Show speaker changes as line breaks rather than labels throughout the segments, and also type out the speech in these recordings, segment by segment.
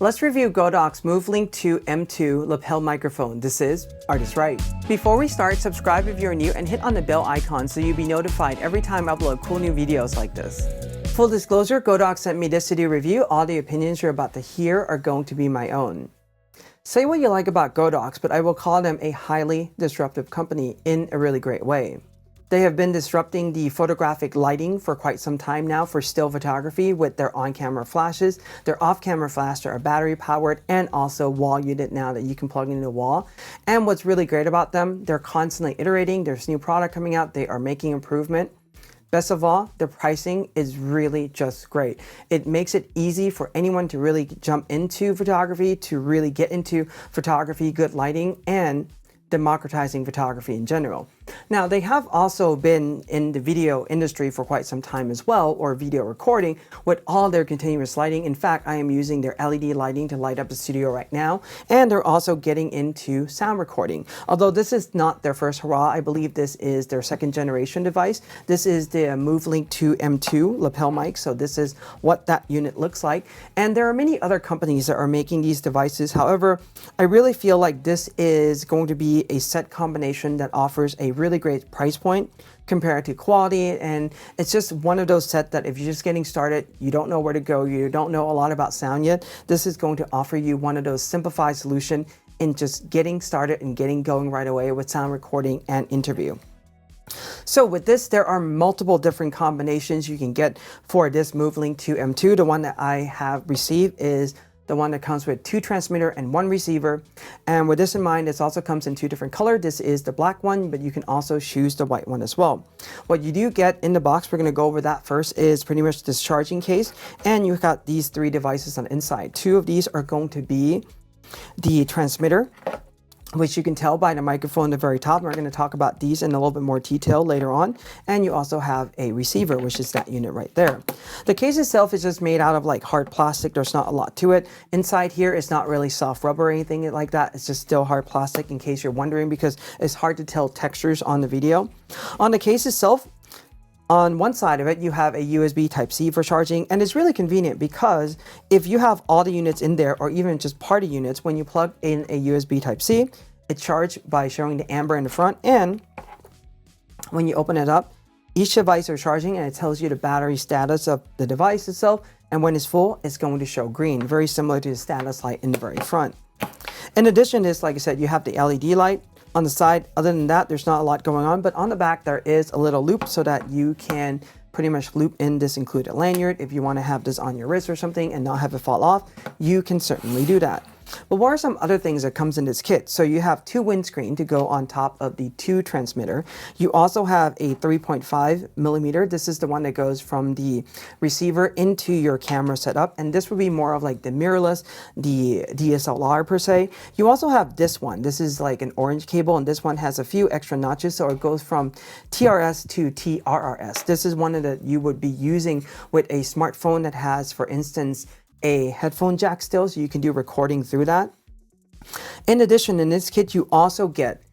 Let's review Godox MoveLink II M2 lapel microphone. This is ArtIsRight. Before we start, subscribe if you're new and hit on the bell icon so you'll be notified every time I upload cool new videos like this. Full disclosure, Godox sent me this to do review. All the opinions you're about to hear are going to be my own. Say what you like about Godox, but I will call them a highly disruptive company in a really great way. They have been disrupting the photographic lighting for quite some time now for still photography with their on-camera flashes. Their off-camera flashes are battery powered and also wall unit now that you can plug into the wall. And what's really great about them, they're constantly iterating. There's new product coming out. They are making improvement. Best of all, the pricing is really just great. It makes it easy for anyone to really jump into photography, to really get into photography, good lighting, and democratizing photography in general. Now, they have also been in the video industry for quite some time as well, or video recording, with all their continuous lighting. In fact, I am using their LED lighting to light up the studio right now, and they're also getting into sound recording. Although this is not their first hurrah, I believe this is their second generation device. This is the MoveLink II M2 lapel mic, so this is what that unit looks like. And there are many other companies that are making these devices. However, I really feel like this is going to be a set combination that offers a really great price point compared to quality, and it's just one of those sets that if you're just getting started, you don't know where to go, you don't know a lot about sound yet, this is going to offer you one of those simplified solutions in just getting started and getting going right away with sound recording and interview. So with this, there are multiple different combinations you can get for this MoveLink II M2. The one that I have received is the one that comes with 2 transmitter and 1 receiver. And with this in mind, this also comes in 2 different colors. This is the black one, but you can also choose the white one as well. What you do get in the box, we're gonna go over that first, is pretty much this charging case. And you've got these 3 devices on the inside. 2 of these are going to be the transmitter, which you can tell by the microphone at the very top. We're going to talk about these in a little bit more detail later on. And you also have a receiver, which is that unit right there. The case itself is just made out of like hard plastic. There's not a lot to it. Inside here, it's not really soft rubber or anything like that. It's just still hard plastic, in case you're wondering, because it's hard to tell textures on the video. On the case itself, on one side of it, you have a USB Type-C for charging, and it's really convenient because if you have all the units in there, or even just party units, when you plug in a USB Type-C, it's charged by showing the amber in the front, and when you open it up, each device are charging, and it tells you the battery status of the device itself, and when it's full, it's going to show green, very similar to the status light in the very front. In addition to this, like I said, you have the LED light on the side. Other than that, there's not a lot going on, but on the back there is a little loop so that you can pretty much loop in this included lanyard. If you want to have this on your wrist or something and not have it fall off, you can certainly do that. But what are some other things that comes in this kit? So you have 2 windscreen to go on top of the 2 transmitter. You also have a 3.5 millimeter. This is the one that goes from the receiver into your camera setup. And this would be more of like the mirrorless, the DSLR per se. You also have this one. This is like an orange cable, and this one has a few extra notches. So it goes from TRS to TRRS. This is one that you would be using with a smartphone that has, for instance, a headphone jack still, so you can do recording through that. In addition, in this kit, you also get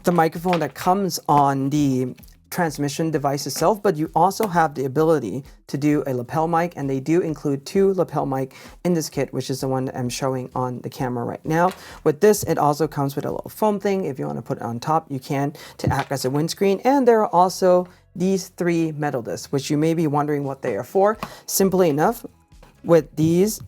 the microphone that comes on the transmission device itself, but you also have the ability to do a lapel mic, and they do include 2 lapel mic in this kit, which is the one that I'm showing on the camera right now. With this, it also comes with a little foam thing. If you want to put it on top, you can, to act as a windscreen. And there are also these 3 metal discs, which you may be wondering what they are for. Simply enough, with these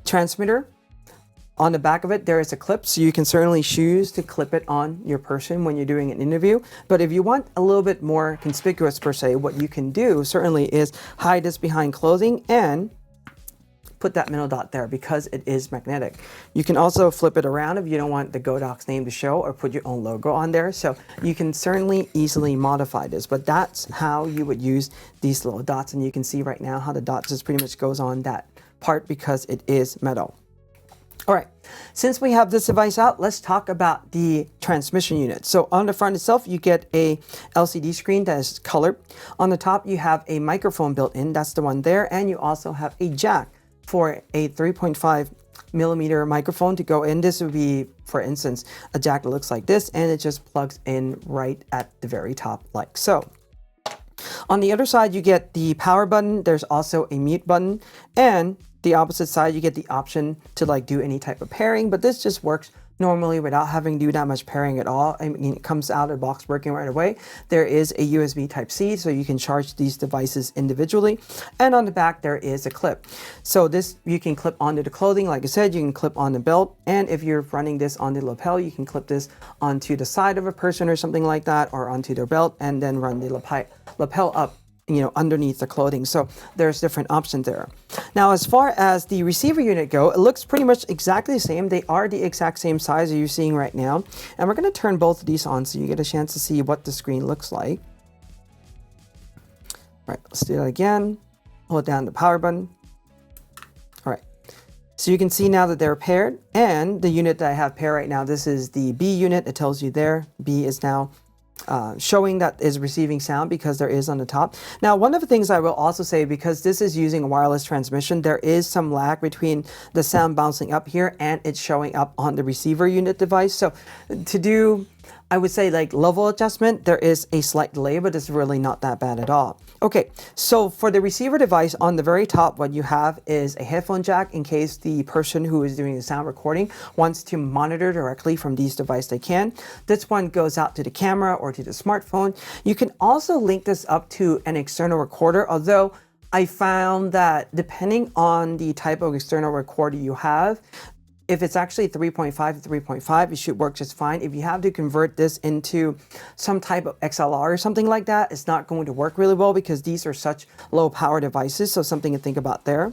transmitter, on the back of it, there is a clip, so you can certainly choose to clip it on your person when you're doing an interview. But if you want a little bit more conspicuous per se, what you can do certainly is hide this behind clothing and put that middle dot there because it is magnetic. You can also flip it around if you don't want the Godox name to show, or put your own logo on there. So you can certainly easily modify this, but that's how you would use these little dots. And you can see right now how the dot just pretty much goes on that part because it is metal. All right, since we have this device out, let's talk about the transmission unit. So on the front itself, you get a LCD screen that is colored. On the top, you have a microphone built in, that's the one there, and you also have a jack for a 3.5 millimeter microphone to go in. This would be, for instance, a jack that looks like this, and it just plugs in right at the very top like so. On the other side, you get the power button. There's also a mute button, and the opposite side, you get the option to like do any type of pairing, but this just works normally without having to do that much pairing at all. I mean, it comes out of the box working right away. There is a USB Type-C, so you can charge these devices individually. And on the back, there is a clip. So this, you can clip onto the clothing. Like I said, you can clip on the belt. And if you're running this on the lapel, you can clip this onto the side of a person or something like that, or onto their belt, and then run the lapel up, you know, underneath the clothing. So there's different options there. Now, as far as the receiver unit go, it looks pretty much exactly the same. They are the exact same size that you're seeing right now. And we're going to turn both of these on so you get a chance to see what the screen looks like. All right, let's do that again. Hold down the power button. All right. So you can see now that they're paired, and the unit that I have paired right now, this is the B unit. It tells you there, B is now showing that is receiving sound because there is on the top. Now, one of the things I will also say, because this is using a wireless transmission, there is some lag between the sound bouncing up here and it's showing up on the receiver unit device. So to do, I would say, like level adjustment, there is a slight delay, but it's really not that bad at all. Okay, so for the receiver device, on the very top, what you have is a headphone jack in case the person who is doing the sound recording wants to monitor directly from these devices. They can. This one goes out to the camera or to the smartphone. You can also link this up to an external recorder, although I found that depending on the type of external recorder you have, if it's actually 3.5 to 3.5, it should work just fine. If you have to convert this into some type of XLR or something like that, it's not going to work really well because these are such low power devices. So something to think about there.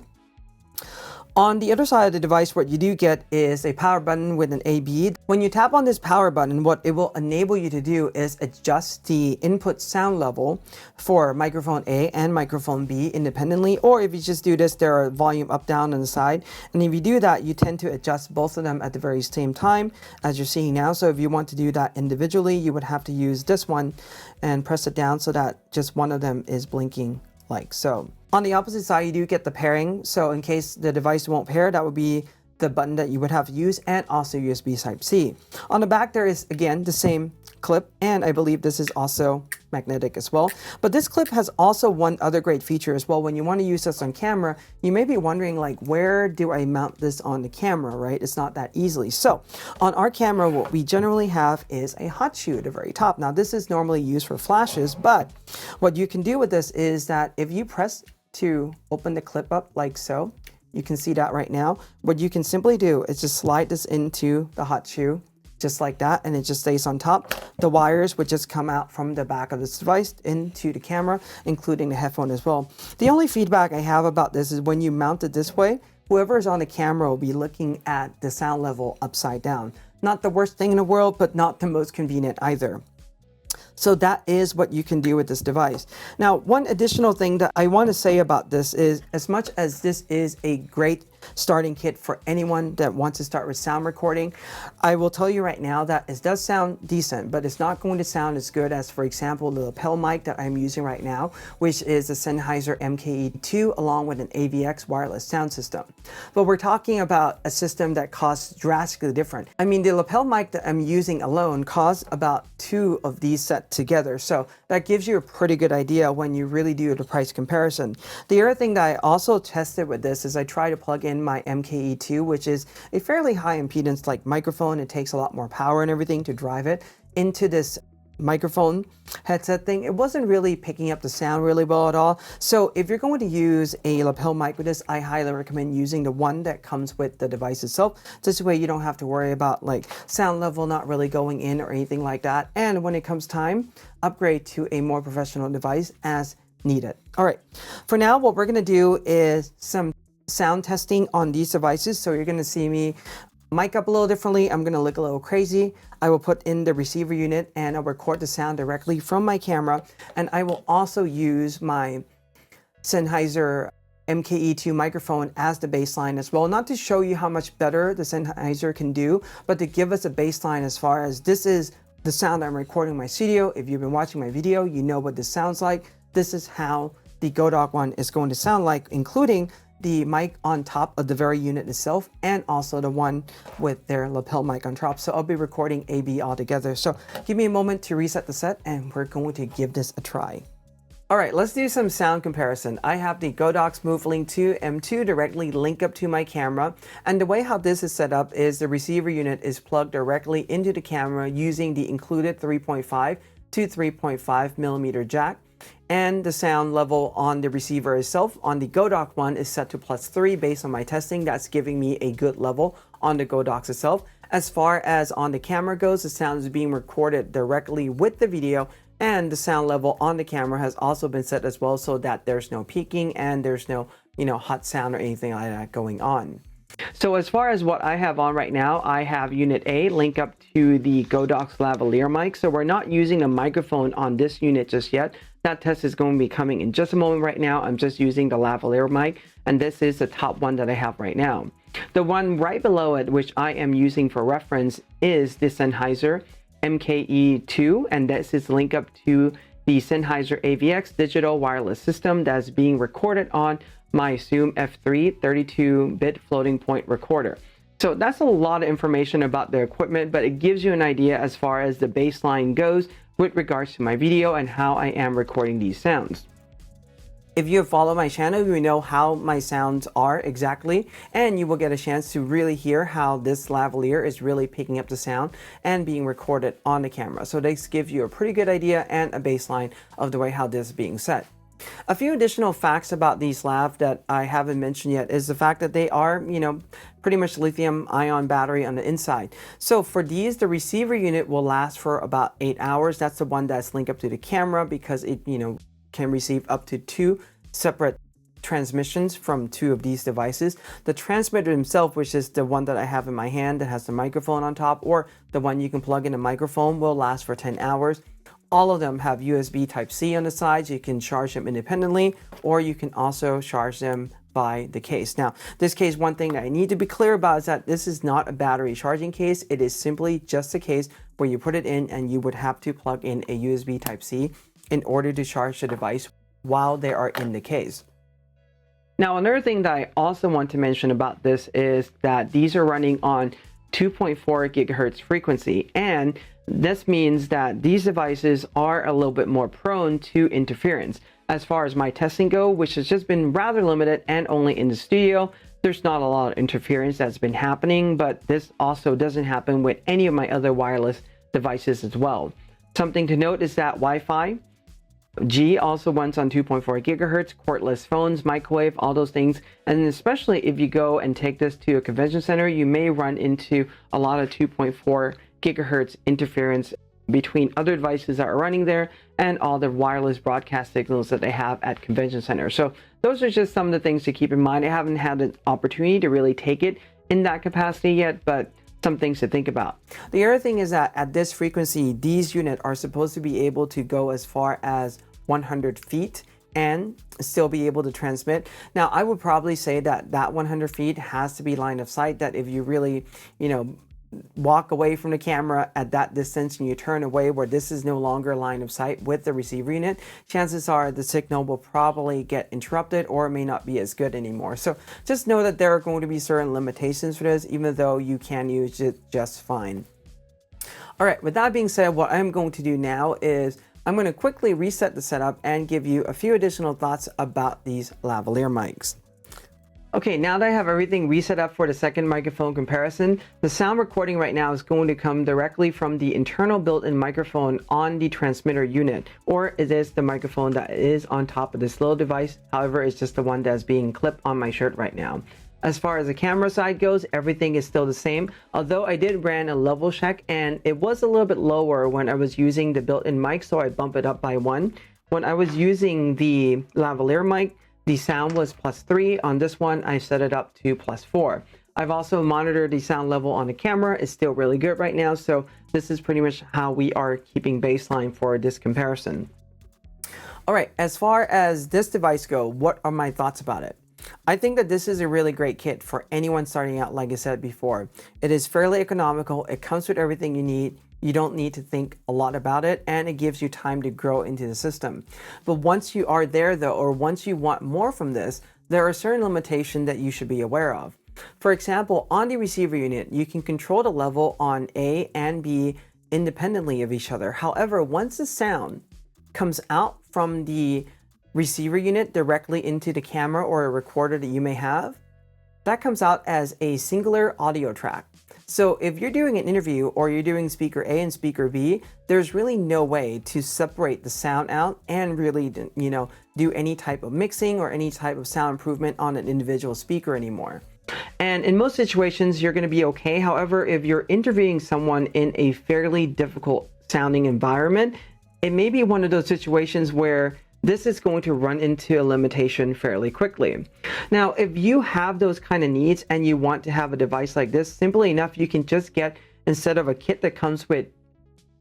On the other side of the device, what you do get is a power button with an AB. When you tap on this power button, what it will enable you to do is adjust the input sound level for microphone A and microphone B independently. Or if you just do this, there are volume up, down on the side. And if you do that, you tend to adjust both of them at the very same time as you're seeing now. So if you want to do that individually, you would have to use this one and press it down so that just one of them is blinking like so. On the opposite side, you do get the pairing. So in case the device won't pair, that would be the button that you would have to use, and also USB Type-C. On the back, there is, again, the same clip, and I believe this is also magnetic as well. But this clip has also one other great feature as well. When you want to use this on camera, you may be wondering, like, where do I mount this on the camera, right? It's not that easily. So on our camera, what we generally have is a hot shoe at the very top. Now, this is normally used for flashes, but what you can do with this is that if you press to open the clip up like so, you can see that right now. What you can simply do is just slide this into the hot shoe just like that, and it just stays on top. The wires would just come out from the back of this device into the camera, including the headphone as well. The only feedback I have about this is when you mount it this way, whoever is on the camera will be looking at the sound level upside down. Not the worst thing in the world, but not the most convenient either. So that is what you can do with this device. Now, one additional thing that I want to say about this is, as much as this is a great starting kit for anyone that wants to start with sound recording, I will tell you right now that it does sound decent, but it's not going to sound as good as, for example, the lapel mic that I'm using right now, which is the Sennheiser MKE2 along with an AVX wireless sound system. But we're talking about a system that costs drastically different. I mean, the lapel mic that I'm using alone costs about 2 of these set together. So that gives you a pretty good idea when you really do the price comparison. The other thing that I also tested with this is I try to plug in my MKE2, which is a fairly high impedance like microphone. It takes a lot more power and everything to drive it into this microphone headset thing. It wasn't really picking up the sound really well at all. So if you're going to use a lapel mic with this, I highly recommend using the one that comes with the device itself. This way you don't have to worry about like sound level not really going in or anything like that. And when it comes time, upgrade to a more professional device as needed. All right, for now, what we're going to do is some sound testing on these devices. So you're going to see me mic up a little differently. I'm going to look a little crazy. I will put in the receiver unit and I'll record the sound directly from my camera. And I will also use my Sennheiser MKE2 microphone as the baseline as well. Not to show you how much better the Sennheiser can do, but to give us a baseline as far as this is the sound I'm recording in my studio. If you've been watching my video, you know what this sounds like. This is how the Godox one is going to sound like, including the mic on top of the very unit itself and also the one with their lapel mic on top. So I'll be recording A/B all together. So give me a moment to reset the set and we're going to give this a try. All right, let's do some sound comparison. I have the Godox MoveLink II M2 directly linked up to my camera, and the way how this is set up is the receiver unit is plugged directly into the camera using the included 3.5 to 3.5 millimeter jack, and the sound level on the receiver itself on the Godox one is set to +3 based on my testing. That's giving me a good level on the Godox itself. As far as on the camera goes, the sound is being recorded directly with the video, and the sound level on the camera has also been set as well so that there's no peaking and there's no, hot sound or anything like that going on. So as far as what I have on right now, I have unit A linked up to the Godox Lavalier mic. So we're not using a microphone on this unit just yet. That test is going to be coming in just a moment. Right now, I'm just using the lavalier mic, and this is the top one that I have right now. The one right below it, which I am using for reference, is the Sennheiser MKE2, and this is linked up to the Sennheiser AVX digital wireless system that's being recorded on my Zoom F3 32-bit floating point recorder. So that's a lot of information about the equipment, but it gives you an idea as far as the baseline goes with regards to my video and how I am recording these sounds. If you have followed my channel, you know how my sounds are exactly, and you will get a chance to really hear how this lavalier is really picking up the sound and being recorded on the camera. So this gives you a pretty good idea and a baseline of the way how this is being set. A few additional facts about these lav that I haven't mentioned yet is the fact that they are, pretty much lithium ion battery on the inside. So for these, the receiver unit will last for about 8 hours. That's the one that's linked up to the camera because it, can receive up to 2 separate transmissions from 2 of these devices. The transmitter himself, which is the one that I have in my hand that has the microphone on top, or the one you can plug in a microphone, will last for 10 hours. All of them have USB Type-C on the sides. You can charge them independently, or you can also charge them by the case. Now, this case, one thing that I need to be clear about is that this is not a battery charging case. It is simply just a case where you put it in and you would have to plug in a USB Type-C in order to charge the device while they are in the case. Now, another thing that I also want to mention about this is that these are running on 2.4 gigahertz frequency, and this means that these devices are a little bit more prone to interference. As far as my testing go, which has just been rather limited and only in the studio, there's not a lot of interference that's been happening, but this also doesn't happen with any of my other wireless devices as well. Something to note is that Wi-Fi G also runs on 2.4 gigahertz, cordless phones, microwave, all those things. And especially if you go and take this to a convention center, you may run into a lot of 2.4 gigahertz interference between other devices that are running there and all the wireless broadcast signals that they have at convention centers. So those are just some of the things to keep in mind. I haven't had an opportunity to really take it in that capacity yet, but some things to think about. The other thing is that at this frequency, these units are supposed to be able to go as far as 100 feet and still be able to transmit. Now, I would probably say that 100 feet has to be line of sight, that if you really, walk away from the camera at that distance and you turn away where this is no longer line of sight with the receiver unit, chances are the signal will probably get interrupted or it may not be as good anymore. So just know that there are going to be certain limitations for this, even though you can use it just fine. All right, with that being said, what I'm going to do now is I'm going to quickly reset the setup and give you a few additional thoughts about these lavalier mics. Okay, now that I have everything reset up for the second microphone comparison, the sound recording right now is going to come directly from the internal built-in microphone on the transmitter unit, or it is the microphone that is on top of this little device. However, it's just the one that's being clipped on my shirt right now. As far as the camera side goes, everything is still the same, although I did run a level check and it was a little bit lower when I was using the built-in mic, so I bumped it up by 1. When I was using the lavalier mic, the sound was +3. On this one, I set it up to +4. I've also monitored the sound level on the camera. It's still really good right now, so this is pretty much how we are keeping baseline for this comparison. All right, as far as this device go, what are my thoughts about it? I think that this is a really great kit for anyone starting out, like I said before. It is fairly economical. It comes with everything you need. You don't need to think a lot about it, and it gives you time to grow into the system. But once you are there though, or once you want more from this, there are certain limitations that you should be aware of. For example, on the receiver unit, you can control the level on A and B independently of each other. However, once the sound comes out from the receiver unit directly into the camera or a recorder that you may have, that comes out as a singular audio track. So if you're doing an interview or you're doing speaker A and speaker B, there's really no way to separate the sound out and really, do any type of mixing or any type of sound improvement on an individual speaker anymore. And in most situations, you're going to be okay. However, if you're interviewing someone in a fairly difficult sounding environment, it may be one of those situations where this is going to run into a limitation fairly quickly. Now, if you have those kind of needs and you want to have a device like this, simply enough, you can just get, instead of a kit that comes with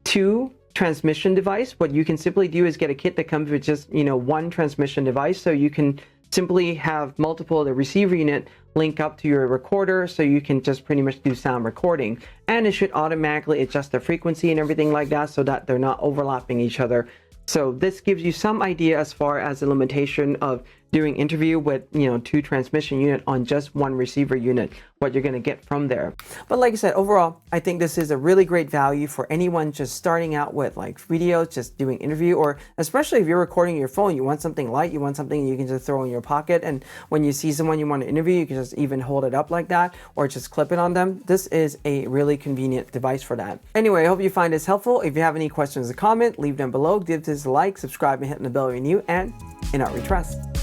2 transmission device, what you can simply do is get a kit that comes with just, 1 transmission device. So you can simply have multiple of the receiver unit link up to your recorder, so you can just pretty much do sound recording. And it should automatically adjust the frequency and everything like that so that they're not overlapping each other. So this gives you some idea as far as the limitation of doing interview with 2 transmission unit on just 1 receiver unit, what you're going to get from there. But like I said, overall, I think this is a really great value for anyone just starting out with like videos, just doing interview, or especially if you're recording your phone, you want something light, you want something you can just throw in your pocket, and when you see someone you want to interview, you can just even hold it up like that or just clip it on them. This is a really convenient device for that. Anyway, I hope you find this helpful. If you have any questions or comment, leave them below, give this a like, subscribe, and hit the bell when you're new, and in art we trust.